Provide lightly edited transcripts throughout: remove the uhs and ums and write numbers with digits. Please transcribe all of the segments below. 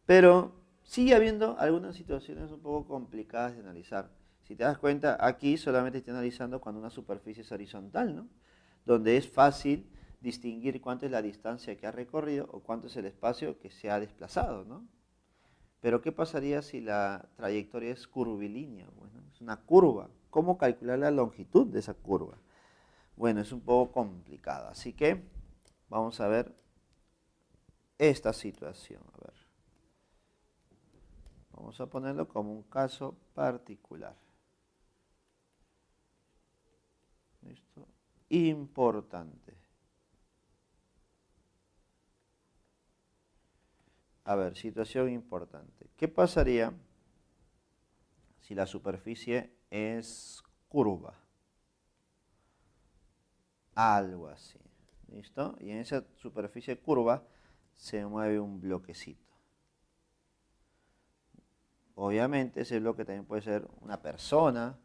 Pero sigue habiendo algunas situaciones un poco complicadas de analizar. Si te das cuenta, aquí solamente estoy analizando cuando una superficie es horizontal, ¿no? Donde es fácil distinguir cuánto es la distancia que ha recorrido o cuánto es el espacio que se ha desplazado, ¿no? Pero ¿qué pasaría si la trayectoria es curvilínea? Bueno, es una curva. ¿Cómo calcular la longitud de esa curva? Bueno, es un poco complicado. Así que vamos a ver esta situación. A ver, vamos a ponerlo como un caso particular. ¿Listo? Importante. A ver, situación importante. ¿Qué pasaría si la superficie es curva? Algo así. ¿Listo? Y en esa superficie curva se mueve un bloquecito. Obviamente ese bloque también puede ser una persona,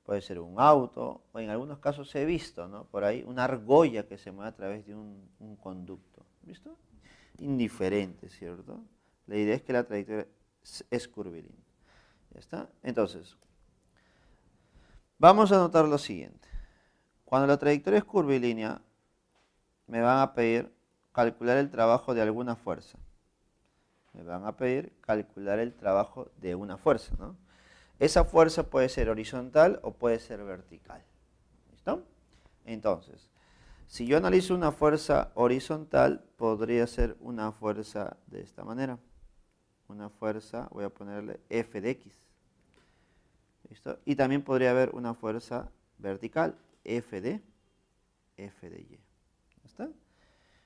puede ser un auto, o en algunos casos he visto, ¿no? Por ahí una argolla que se mueve a través de un conducto. ¿Listo? Indiferente, ¿cierto? La idea es que la trayectoria es curvilínea. ¿Ya está? Entonces, vamos a notar lo siguiente. Cuando la trayectoria es curvilínea, me van a pedir calcular el trabajo de alguna fuerza. Me van a pedir calcular el trabajo de una fuerza, ¿no? Esa fuerza puede ser horizontal o puede ser vertical. ¿Listo? Entonces, si yo analizo una fuerza horizontal, podría ser una fuerza de esta manera. Una fuerza, voy a ponerle F de X. ¿Listo? Y también podría haber una fuerza vertical, F de Y. ¿Está?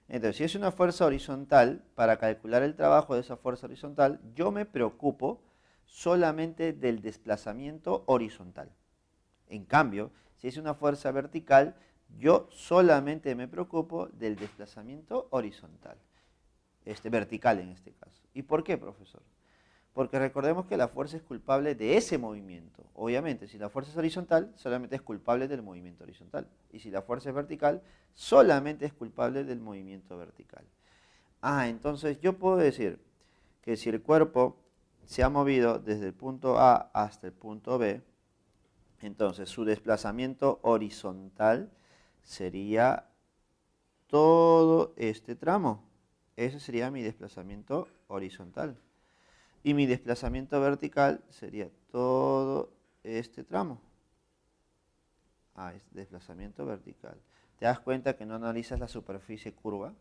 Entonces, si es una fuerza horizontal, para calcular el trabajo de esa fuerza horizontal, yo me preocupo solamente del desplazamiento horizontal. En cambio, si es una fuerza vertical, yo solamente me preocupo del desplazamiento horizontal, vertical en este caso. ¿Y por qué, profesor? Porque recordemos que la fuerza es culpable de ese movimiento. Obviamente, si la fuerza es horizontal, solamente es culpable del movimiento horizontal. Y si la fuerza es vertical, solamente es culpable del movimiento vertical. Ah, entonces yo puedo decir que si el cuerpo se ha movido desde el punto A hasta el punto B, entonces su desplazamiento horizontal sería todo este tramo. Ese sería mi desplazamiento horizontal. Y mi desplazamiento vertical sería todo este tramo. Ah, es desplazamiento vertical. Te das cuenta que no analizas la superficie curva,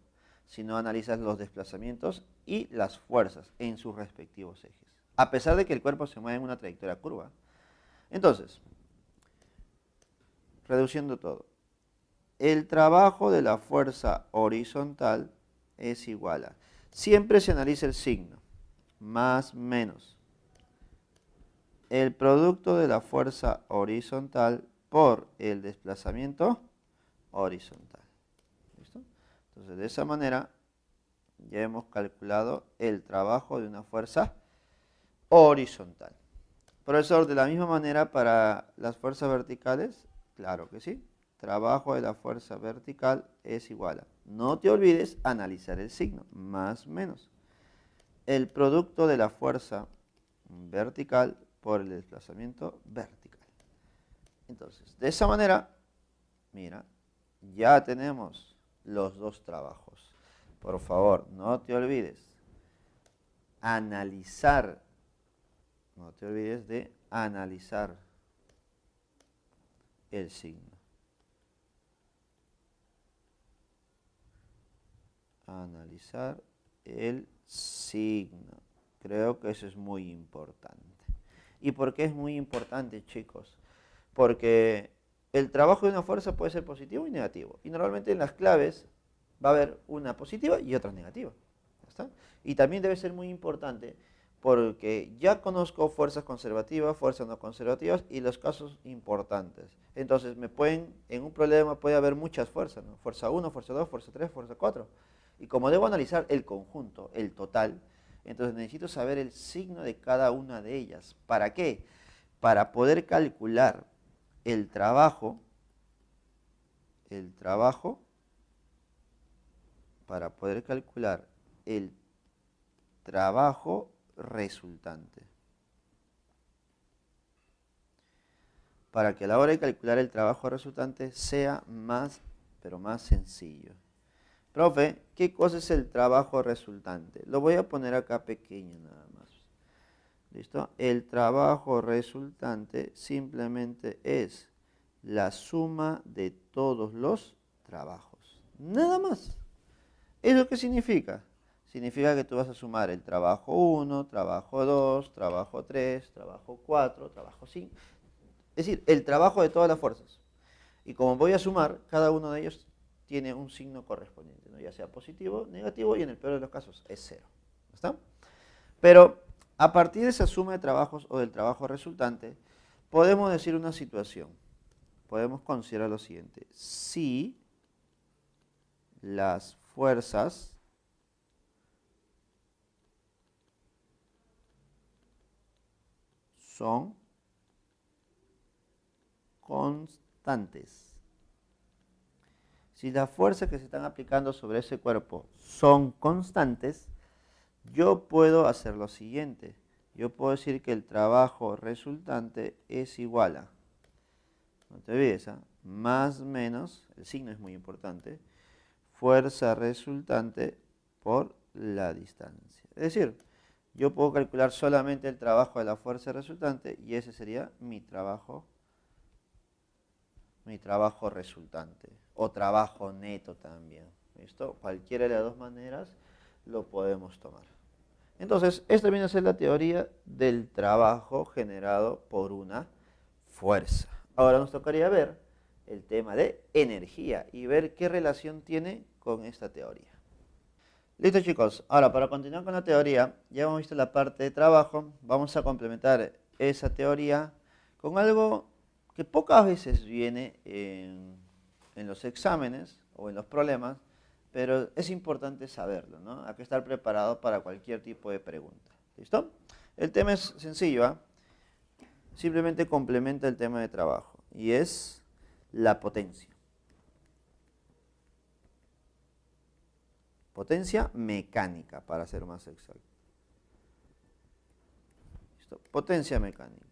sino analizas los desplazamientos y las fuerzas en sus respectivos ejes. A pesar de que el cuerpo se mueve en una trayectoria curva. Entonces, reduciendo todo, el trabajo de la fuerza horizontal es igual a, siempre se analiza el signo, más menos el producto de la fuerza horizontal por el desplazamiento horizontal. ¿Listo? Entonces, de esa manera ya hemos calculado el trabajo de una fuerza horizontal. Profesor, de la misma manera para las fuerzas verticales, claro que sí. Trabajo de la fuerza vertical es igual a, no te olvides analizar el signo, más menos el producto de la fuerza vertical por el desplazamiento vertical. Entonces, de esa manera, mira, ya tenemos los dos trabajos. Por favor, no te olvides analizar, no te olvides de analizar el signo. Analizar el signo. Creo que eso es muy importante. ¿Y por qué es muy importante, chicos? Porque el trabajo de una fuerza puede ser positivo y negativo. Y normalmente en las claves va a haber una positiva y otra negativa. ¿Está? Y también debe ser muy importante porque ya conozco fuerzas conservativas, fuerzas no conservativas y los casos importantes. Entonces, en un problema puede haber muchas fuerzas, ¿no? Fuerza 1, fuerza 2, fuerza 3, fuerza 4. Y como debo analizar el conjunto, el total, entonces necesito saber el signo de cada una de ellas. ¿Para qué? Para poder calcular el trabajo, para poder calcular el trabajo resultante. Para que a la hora de calcular el trabajo resultante sea más, pero más sencillo. Profe, ¿qué cosa es el trabajo resultante? Lo voy a poner acá pequeño nada más. ¿Listo? El trabajo resultante simplemente es la suma de todos los trabajos. Nada más. ¿Eso qué significa? Significa que tú vas a sumar el trabajo 1, trabajo 2, trabajo 3, trabajo 4, trabajo 5. Es decir, el trabajo de todas las fuerzas. Y como voy a sumar, cada uno de ellos tiene un signo correspondiente, ¿no? Ya sea positivo, negativo y en el peor de los casos es 0. ¿Está? Pero a partir de esa suma de trabajos o del trabajo resultante, podemos decir una situación. Podemos considerar lo siguiente. Si las fuerzas son constantes. Si las fuerzas que se están aplicando sobre ese cuerpo son constantes, yo puedo hacer lo siguiente. Yo puedo decir que el trabajo resultante es igual a, no te olvides, más menos, el signo es muy importante, fuerza resultante por la distancia. Es decir, yo puedo calcular solamente el trabajo de la fuerza resultante y ese sería mi trabajo resultante o trabajo neto también. ¿Listo? Cualquiera de las dos maneras lo podemos tomar. Entonces, esta viene a ser la teoría del trabajo generado por una fuerza. Ahora nos tocaría ver el tema de energía y ver qué relación tiene con esta teoría. Listo, chicos. Ahora, para continuar con la teoría, ya hemos visto la parte de trabajo. Vamos a complementar esa teoría con algo que pocas veces viene en los exámenes o en los problemas, pero es importante saberlo, ¿no? Hay que estar preparado para cualquier tipo de pregunta. ¿Listo? El tema es sencillo, ¿eh? Simplemente complementa el tema de trabajo y es la potencia. Potencia mecánica, para ser más exacto. ¿Listo? Potencia mecánica.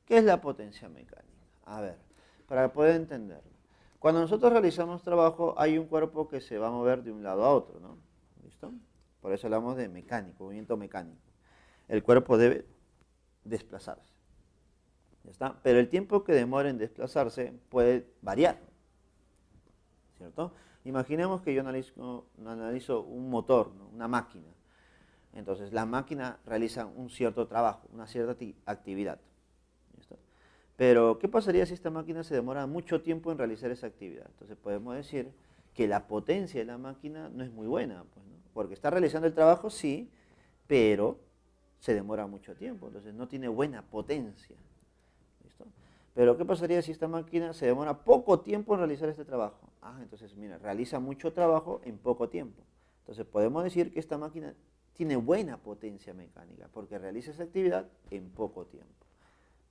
¿Qué es la potencia mecánica? A ver, para poder entenderlo. Cuando nosotros realizamos trabajo, hay un cuerpo que se va a mover de un lado a otro, ¿no? ¿Listo? Por eso hablamos de mecánico, movimiento mecánico. El cuerpo debe desplazarse. ¿Ya está? Pero el tiempo que demora en desplazarse puede variar, ¿cierto? Imaginemos que yo analizo un motor, ¿no? Una máquina. Entonces, la máquina realiza un cierto trabajo, una cierta actividad. ¿Listo? Pero, ¿qué pasaría si esta máquina se demora mucho tiempo en realizar esa actividad? Entonces, podemos decir que la potencia de la máquina no es muy buena, pues, ¿no? Porque está realizando el trabajo, sí, pero se demora mucho tiempo, entonces no tiene buena potencia. ¿Listo? Pero, ¿qué pasaría si esta máquina se demora poco tiempo en realizar este trabajo? Entonces, mira, realiza mucho trabajo en poco tiempo. Entonces, podemos decir que esta máquina tiene buena potencia mecánica, porque realiza esa actividad en poco tiempo.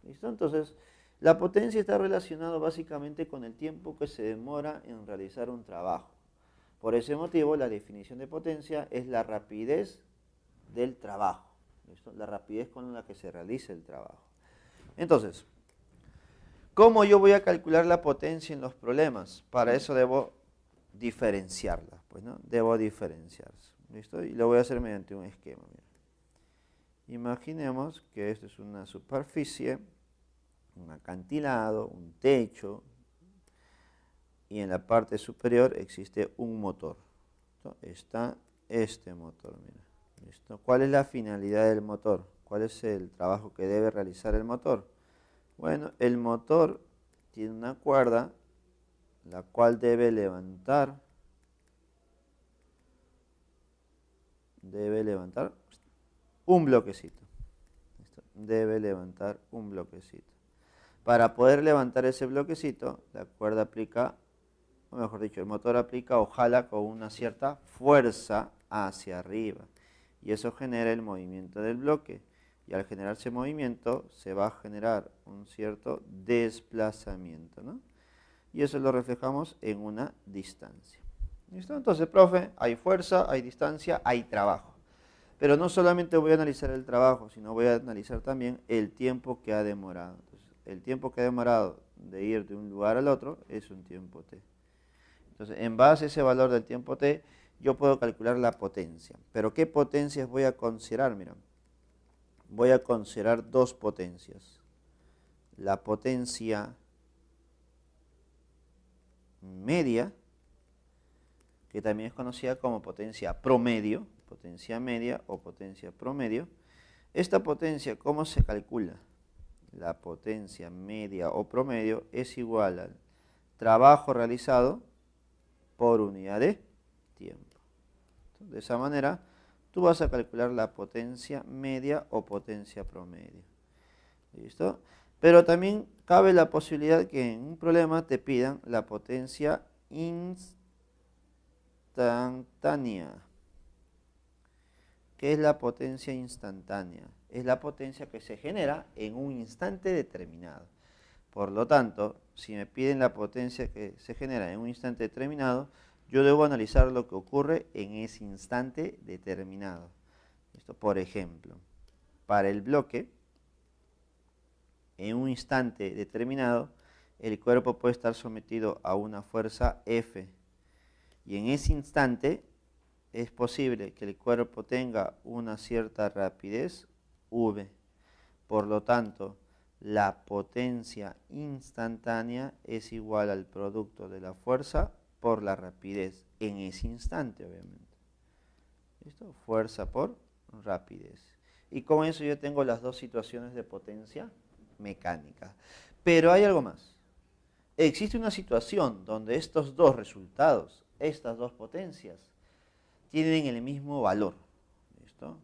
¿Listo? Entonces, la potencia está relacionada básicamente con el tiempo que se demora en realizar un trabajo. Por ese motivo, la definición de potencia es la rapidez del trabajo. ¿Listo? La rapidez con la que se realiza el trabajo. Entonces, ¿cómo yo voy a calcular la potencia en los problemas? Para eso debo diferenciarla, pues, ¿no? Debo diferenciarse. ¿Listo? Y lo voy a hacer mediante un esquema. Mira. Imaginemos que esto es una superficie, un acantilado, un techo, y en la parte superior existe un motor. ¿Listo? Está este motor, mira. ¿Listo? ¿Cuál es la finalidad del motor? ¿Cuál es el trabajo que debe realizar el motor? Bueno, el motor tiene una cuerda, la cual debe levantar un bloquecito. ¿Listo? Debe levantar un bloquecito. Para poder levantar ese bloquecito, la cuerda aplica, o mejor dicho, el motor aplica o jala con una cierta fuerza hacia arriba. Y eso genera el movimiento del bloque. Y al generarse movimiento, se va a generar un cierto desplazamiento, ¿no? Y eso lo reflejamos en una distancia. ¿Listo? Entonces, profe, hay fuerza, hay distancia, hay trabajo. Pero no solamente voy a analizar el trabajo, sino voy a analizar también el tiempo que ha demorado. Entonces, el tiempo que ha demorado de ir de un lugar al otro es un tiempo t. Entonces, en base a ese valor del tiempo t, yo puedo calcular la potencia. ¿Pero qué potencias voy a considerar? Mira, voy a considerar dos potencias. La potencia media, que también es conocida como potencia promedio, potencia media o potencia promedio. Esta potencia, ¿cómo se calcula? La potencia media o promedio es igual al trabajo realizado por unidad de tiempo. De esa manera, tú vas a calcular la potencia media o potencia promedio. ¿Listo? Pero también cabe la posibilidad que en un problema te pidan la potencia instantánea. ¿Qué es la potencia instantánea? Es la potencia que se genera en un instante determinado. Por lo tanto, si me piden la potencia que se genera en un instante determinado, yo debo analizar lo que ocurre en ese instante determinado. ¿Listo? Por ejemplo, para el bloque, en un instante determinado, el cuerpo puede estar sometido a una fuerza F. Y en ese instante es posible que el cuerpo tenga una cierta rapidez V. Por lo tanto, la potencia instantánea es igual al producto de la fuerza por la rapidez en ese instante, obviamente. ¿Listo? Fuerza por rapidez. Y con eso yo tengo las dos situaciones de potencia mecánica. Pero hay algo más. Existe una situación donde estos dos resultados, estas dos potencias, tienen el mismo valor. ¿Listo?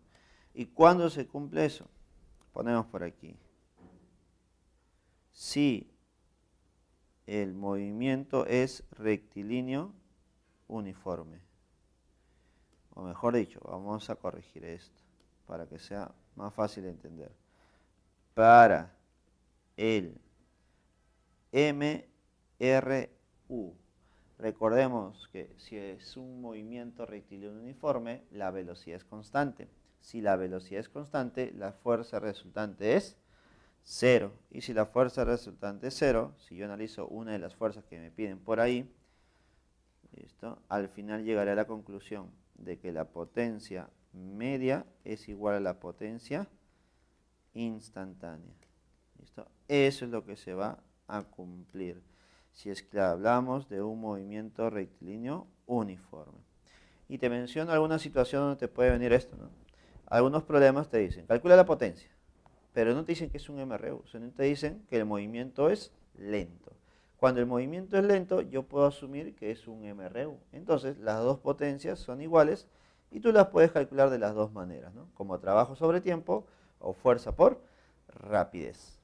¿Y cuándo se cumple eso? Ponemos por aquí. Si el movimiento es rectilíneo uniforme. O mejor dicho, vamos a corregir esto para que sea más fácil de entender. Para el MRU, recordemos que si es un movimiento rectilíneo uniforme, la velocidad es constante. Si la velocidad es constante, la fuerza resultante es 0. Y si la fuerza resultante es 0, si yo analizo una de las fuerzas que me piden por ahí, ¿listo? Al final llegaré a la conclusión de que la potencia media es igual a la potencia instantánea. ¿Listo? Eso es lo que se va a cumplir si es que hablamos de un movimiento rectilíneo uniforme. Y te menciono alguna situación donde te puede venir esto, ¿no? Algunos problemas te dicen, calcula la potencia, pero no te dicen que es un MRU, sino te dicen que el movimiento es lento. Cuando el movimiento es lento, yo puedo asumir que es un MRU. Entonces, las dos potencias son iguales y tú las puedes calcular de las dos maneras, ¿no? Como trabajo sobre tiempo o fuerza por rapidez.